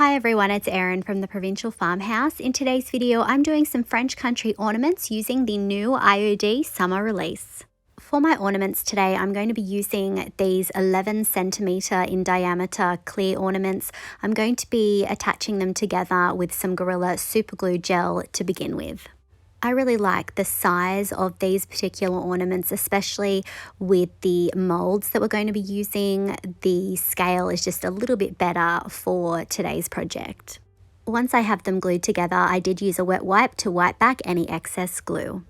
Hi everyone, it's Erin from the Provincial Farmhouse. In today's video, I'm doing some French country ornaments using the new IOD summer release. For my ornaments today, I'm going to be using these 11 centimeter in diameter clear ornaments. I'm going to be attaching them together with some Gorilla Super Glue gel to begin with. I really like the size of these particular ornaments, especially with the molds that we're going to be using. The scale is just a little bit better for today's project. Once I have them glued together, I did use a wet wipe to wipe back any excess glue.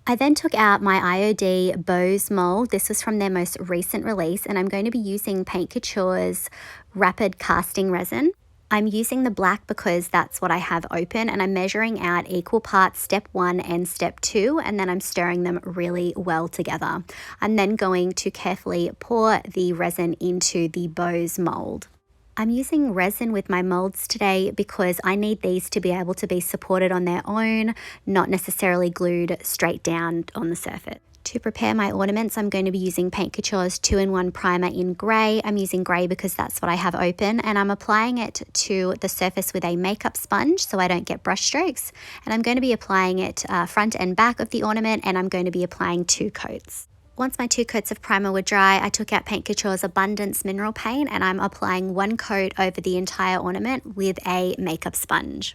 I then took out my IOD bows mold. This was from their most recent release, and I'm going to be using Paint Couture's rapid casting resin. I'm using the black because that's what I have open, and I'm measuring out equal parts step 1 and step 2, and then I'm stirring them really well together. I'm then going to carefully pour the resin into the bows mold. I'm using resin with my molds today because I need these to be able to be supported on their own, not necessarily glued straight down on the surface. To prepare my ornaments, I'm going to be using Paint Couture's 2-in-1 primer in grey. I'm using grey because that's what I have open, and I'm applying it to the surface with a makeup sponge so I don't get brush strokes. And I'm going to be applying it front and back of the ornament, and I'm going to be applying 2 coats. Once my 2 coats of primer were dry, I took out Paint Couture's Abundance Mineral Paint, and I'm applying 1 coat over the entire ornament with a makeup sponge.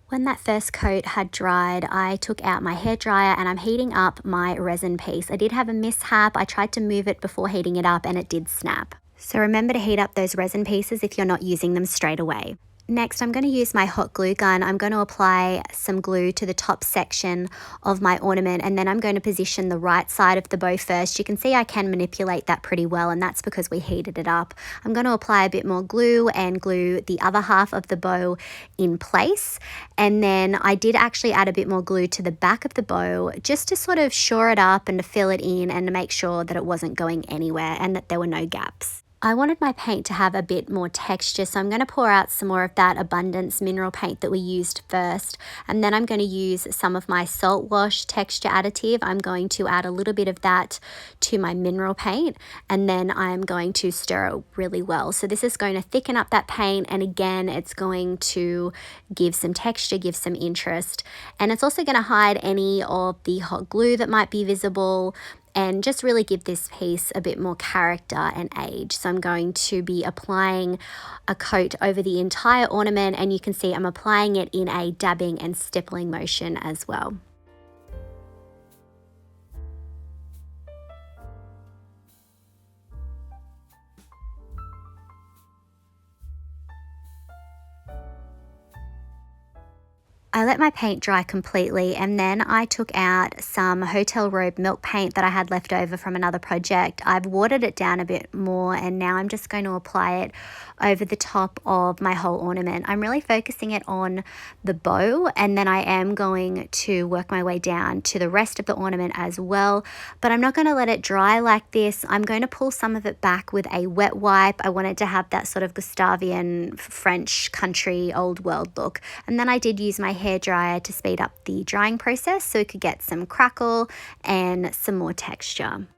When that first coat had dried, I took out my hairdryer and I'm heating up my resin piece. I did have a mishap. I tried to move it before heating it up and it did snap. So remember to heat up those resin pieces if you're not using them straight away. Next, I'm going to use my hot glue gun. I'm going to apply some glue to the top section of my ornament, and then I'm going to position the right side of the bow first. You can see I can manipulate that pretty well, and that's because we heated it up. I'm going to apply a bit more glue and glue the other half of the bow in place. And then I did actually add a bit more glue to the back of the bow just to sort of shore it up and to fill it in and to make sure that it wasn't going anywhere and that there were no gaps. I wanted my paint to have a bit more texture, so I'm going to pour out some more of that Abundance mineral paint that we used first, and then I'm going to use some of my salt wash texture additive. I'm going to add a little bit of that to my mineral paint, and then I'm going to stir it really well. So this is going to thicken up that paint, and again, it's going to give some texture, give some interest, and it's also going to hide any of the hot glue that might be visible, and just really give this piece a bit more character and age. So I'm going to be applying a coat over the entire ornament, and you can see I'm applying it in a dabbing and stippling motion as well. I let my paint dry completely, and then I took out some Hotel Robe milk paint that I had left over from another project. I've watered it down a bit more, and now I'm just going to apply it over the top of my whole ornament. I'm really focusing it on the bow, and then I am going to work my way down to the rest of the ornament as well, but I'm not going to let it dry like this. I'm going to pull some of it back with a wet wipe. I wanted to have that sort of Gustavian French country old world look, and then I did use my hairdryer to speed up the drying process so it could get some crackle and some more texture.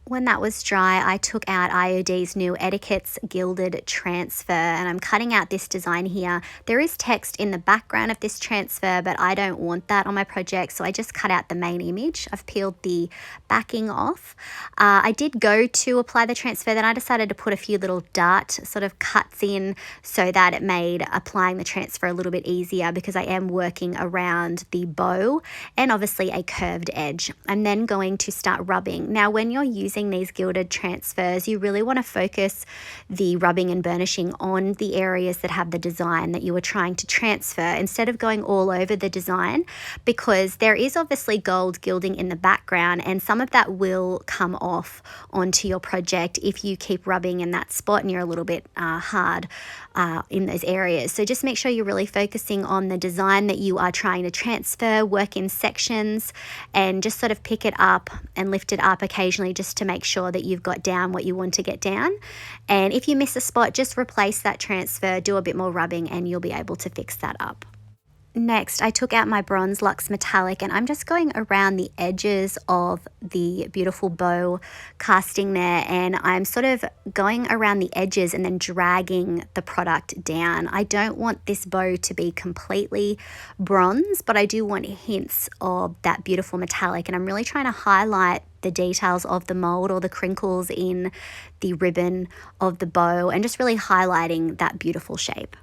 When that was dry, I took out IOD's new Etiquette's Gilded transfer, and I'm cutting out this design here. There is text in the background of this transfer, but I don't want that on my project, so I just cut out the main image. I've peeled the backing off. I did go to apply the transfer, then I decided to put a few little dart sort of cuts in so that it made applying the transfer a little bit easier because I am working around the bow and obviously a curved edge. I'm then going to start rubbing. Now, when you're using these gilded transfers, you really want to focus the rubbing and burnishing on the areas that have the design that you are trying to transfer instead of going all over the design, because there is obviously gold gilding in the background and some of that will come off onto your project if you keep rubbing in that spot and you're a little bit hard in those areas. So just make sure you're really focusing on the design that you are trying to transfer, work in sections, and just sort of pick it up and lift it up occasionally just to make sure that you've got down what you want to get down. And if you miss a spot, just replace that transfer, do a bit more rubbing, and you'll be able to fix that up. Next, I took out my bronze luxe metallic and I'm just going around the edges of the beautiful bow casting there, and I'm sort of going around the edges and then dragging the product down. I don't want this bow to be completely bronze, but I do want hints of that beautiful metallic, and I'm really trying to highlight the details of the mold or the crinkles in the ribbon of the bow and just really highlighting that beautiful shape.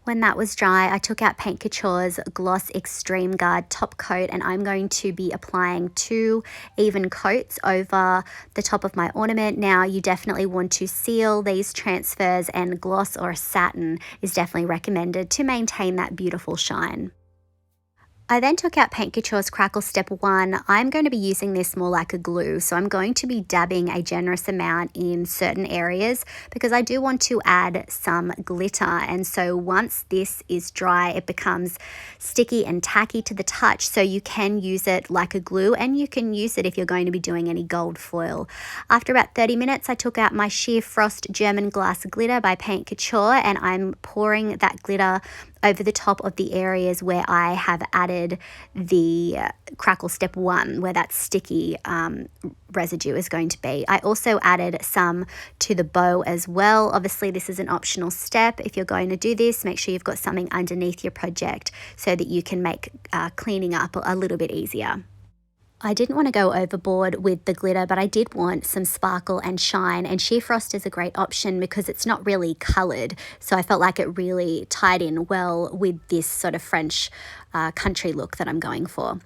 When that was dry, I took out Paint Couture's Gloss Extreme Guard top coat, and I'm going to be applying 2 even coats over the top of my ornament. Now, you definitely want to seal these transfers, and gloss or satin is definitely recommended to maintain that beautiful shine. I then took out Paint Couture's Crackle Step 1. I'm going to be using this more like a glue, so I'm going to be dabbing a generous amount in certain areas because I do want to add some glitter, and so once this is dry it becomes sticky and tacky to the touch, so you can use it like a glue and you can use it if you're going to be doing any gold foil. After about 30 minutes I took out my Sheer Frost German Glass Glitter by Paint Couture, and I'm pouring that glitter over the top of the areas where I have added the Crackle Step 1, where that sticky residue is going to be. I also added some to the bow as well. Obviously this is an optional step. If you're going to do this, make sure you've got something underneath your project so that you can make cleaning up a little bit easier. I didn't want to go overboard with the glitter, but I did want some sparkle and shine, and Sheer Frost is a great option because it's not really coloured, so I felt like it really tied in well with this sort of French country look that I'm going for.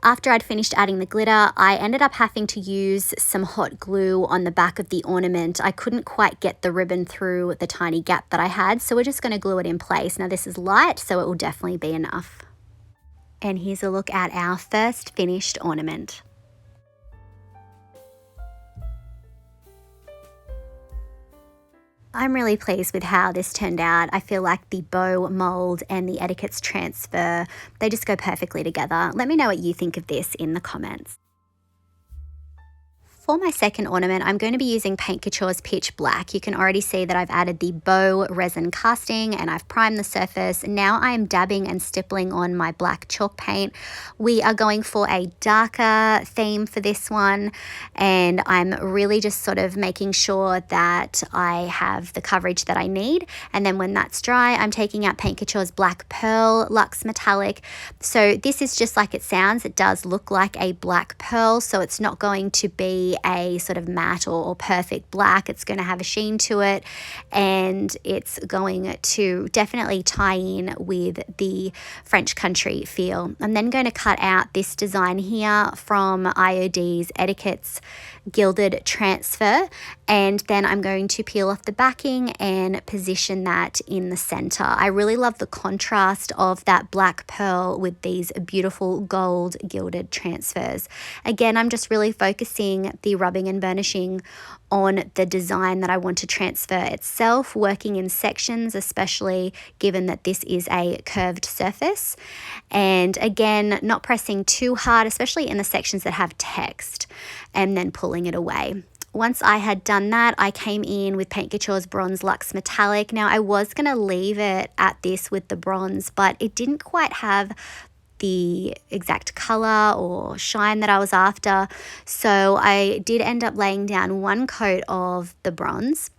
After I'd finished adding the glitter, I ended up having to use some hot glue on the back of the ornament. I couldn't quite get the ribbon through the tiny gap that I had, so we're just going to glue it in place. Now this is light, so it will definitely be enough. And here's a look at our first finished ornament. I'm really pleased with how this turned out. I feel like the bow mold and the Etiquette's transfer, they just go perfectly together. Let me know what you think of this in the comments. For my second ornament, I'm going to be using Paint Couture's Pitch Black. You can already see that I've added the bow resin casting and I've primed the surface. Now I'm dabbing and stippling on my black chalk paint. We are going for a darker theme for this one, and I'm really just sort of making sure that I have the coverage that I need. And then when that's dry, I'm taking out Paint Couture's Black Pearl Luxe Metallic. So this is just like it sounds. It does look like a black pearl, so it's not going to be a sort of matte or perfect black. It's going to have a sheen to it, and it's going to definitely tie in with the French country feel. I'm then going to cut out this design here from IOD's Etiquette's Gilded transfer, and then I'm going to peel off the backing and position that in the center. I really love the contrast of that black pearl with these beautiful gold gilded transfers. Again, I'm just really focusing the rubbing and burnishing on the design that I want to transfer itself, working in sections, especially given that this is a curved surface. And again, not pressing too hard, especially in the sections that have text, and then pulling it away. Once I had done that, I came in with Paint Couture's Bronze Luxe Metallic. Now I was going to leave it at this with the bronze, but it didn't quite have the exact color or shine that I was after. So I did end up laying down 1 coat of the bronze.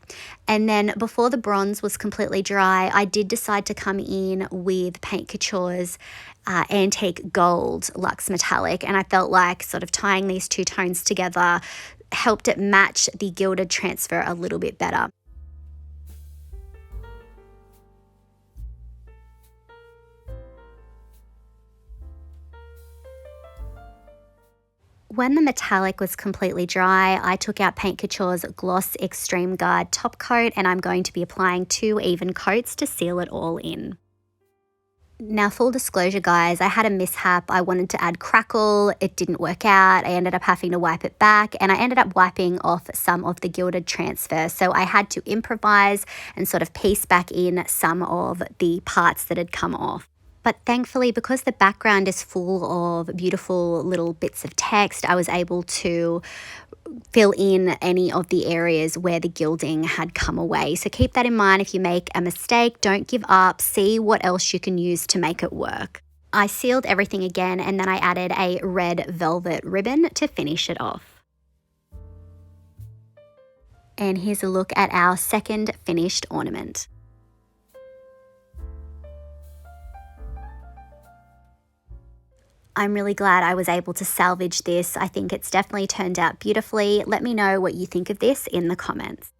And then before the bronze was completely dry, I did decide to come in with Paint Couture's Antique Gold Luxe Metallic. And I felt like sort of tying these 2 tones together helped it match the gilded transfer a little bit better. When the metallic was completely dry, I took out Paint Couture's Gloss Extreme Guard top coat, and I'm going to be applying 2 even coats to seal it all in. Now, full disclosure, guys, I had a mishap. I wanted to add Crackle. It didn't work out. I ended up having to wipe it back, and I ended up wiping off some of the gilded transfer. So I had to improvise and sort of piece back in some of the parts that had come off. But thankfully, because the background is full of beautiful little bits of text, I was able to fill in any of the areas where the gilding had come away. So keep that in mind. If you make a mistake, don't give up. See what else you can use to make it work. I sealed everything again, and then I added a red velvet ribbon to finish it off. And here's a look at our second finished ornament. I'm really glad I was able to salvage this. I think it's definitely turned out beautifully. Let me know what you think of this in the comments.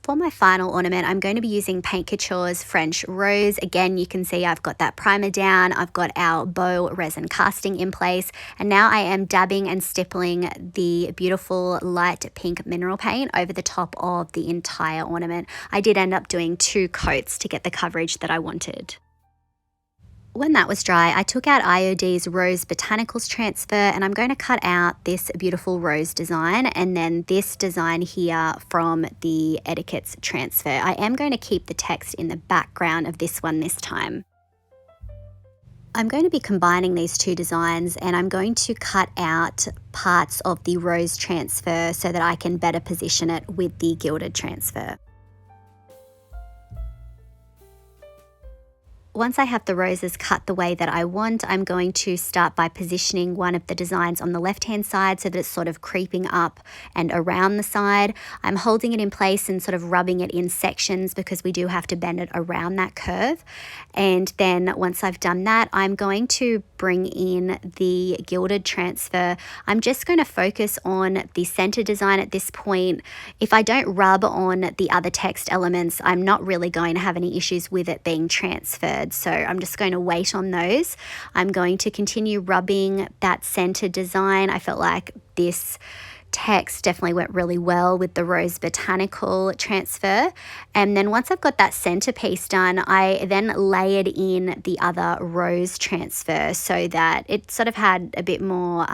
For my final ornament, I'm going to be using Paint Couture's French Rose. Again, you can see I've got that primer down, I've got our bow resin casting in place, and now I am dabbing and stippling the beautiful light pink mineral paint over the top of the entire ornament. I did end up doing 2 coats to get the coverage that I wanted. When that was dry, I took out IOD's Rose Botanicals transfer, and I'm going to cut out this beautiful rose design and then this design here from the Etiquette's transfer. I am going to keep the text in the background of this one this time. I'm going to be combining these 2 designs, and I'm going to cut out parts of the rose transfer so that I can better position it with the gilded transfer. Once I have the roses cut the way that I want, I'm going to start by positioning one of the designs on the left-hand side so that it's sort of creeping up and around the side. I'm holding it in place and sort of rubbing it in sections because we do have to bend it around that curve. And then once I've done that, I'm going to bring in the gilded transfer. I'm just going to focus on the center design at this point. If I don't rub on the other text elements, I'm not really going to have any issues with it being transferred. So I'm just going to wait on those. I'm going to continue rubbing that center design. I felt like this text definitely went really well with the Rose Botanical transfer. And then once I've got that centerpiece done, I then layered in the other rose transfer so that it sort of had a bit more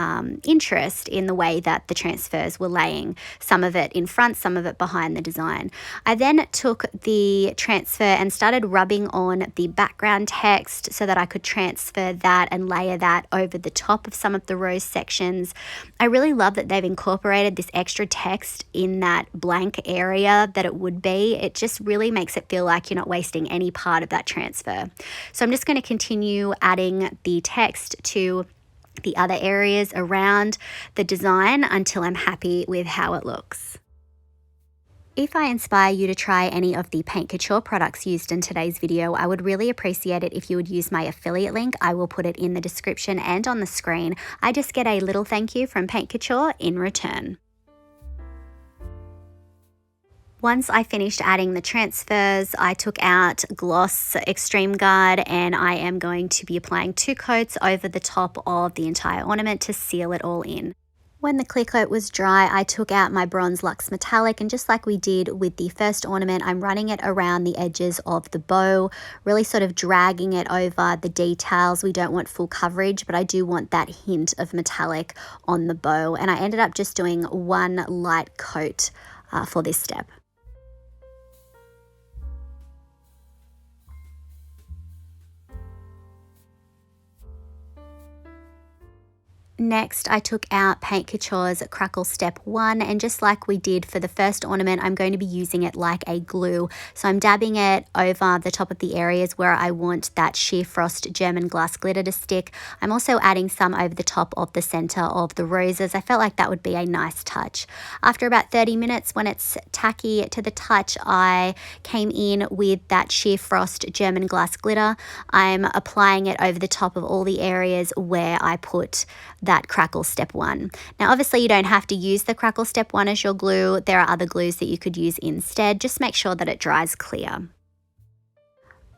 interest in the way that the transfers were laying, some of it in front, some of it behind the design. I then took the transfer and started rubbing on the background text so that I could transfer that and layer that over the top of some of the rose sections. I really love that they've incorporated this extra text in that blank area that it would be. It just really makes it feel like you're not wasting any part of that transfer. So I'm just going to continue adding the text to the other areas around the design until I'm happy with how it looks. If I inspire you to try any of the Paint Couture products used in today's video, I would really appreciate it if you would use my affiliate link. I will put it in the description and on the screen. I just get a little thank you from Paint Couture in return. Once I finished adding the transfers, I took out Gloss Extreme Guard, and I am going to be applying 2 coats over the top of the entire ornament to seal it all in. When the clear coat was dry, I took out my Bronze Luxe Metallic, and just like we did with the first ornament, I'm running it around the edges of the bow, really sort of dragging it over the details. We don't want full coverage, but I do want that hint of metallic on the bow, and I ended up just doing 1 light coat for this step. Next, I took out Paint Couture's Crackle Step 1, and just like we did for the first ornament, I'm going to be using it like a glue. So I'm dabbing it over the top of the areas where I want that sheer frost German glass glitter to stick. I'm also adding some over the top of the center of the roses. I felt like that would be a nice touch. After about 30 minutes, when it's tacky to the touch, I came in with that sheer frost German glass glitter. I'm applying it over the top of all the areas where I put that Crackle Step 1. Now obviously you don't have to use the Crackle Step 1 as your glue. There are other glues that you could use instead. Just make sure that it dries clear.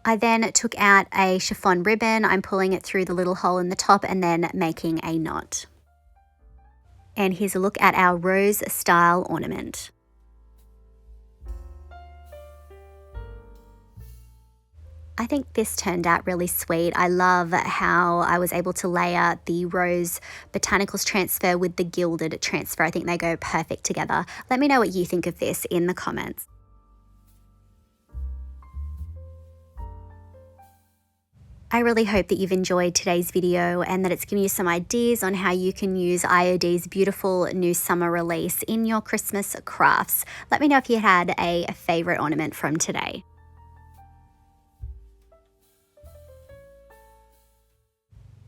I then took out a chiffon ribbon. I'm pulling it through the little hole in the top and then making a knot. And here's a look at our rose style ornament. I think this turned out really sweet. I love how I was able to layer the Rose Botanicals transfer with the Gilded transfer. I think they go perfect together. Let me know what you think of this in the comments. I really hope that you've enjoyed today's video and that it's given you some ideas on how you can use IOD's beautiful new summer release in your Christmas crafts. Let me know if you had a favorite ornament from today.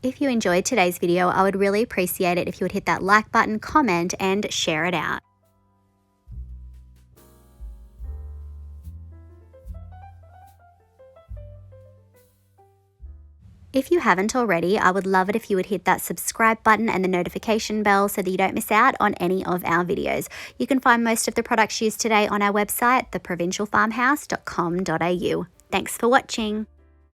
If you enjoyed today's video, I would really appreciate it if you would hit that like button, comment, and share it out. If you haven't already, I would love it if you would hit that subscribe button and the notification bell so that you don't miss out on any of our videos. You can find most of the products used today on our website, theprovincialfarmhouse.com.au. Thanks for watching.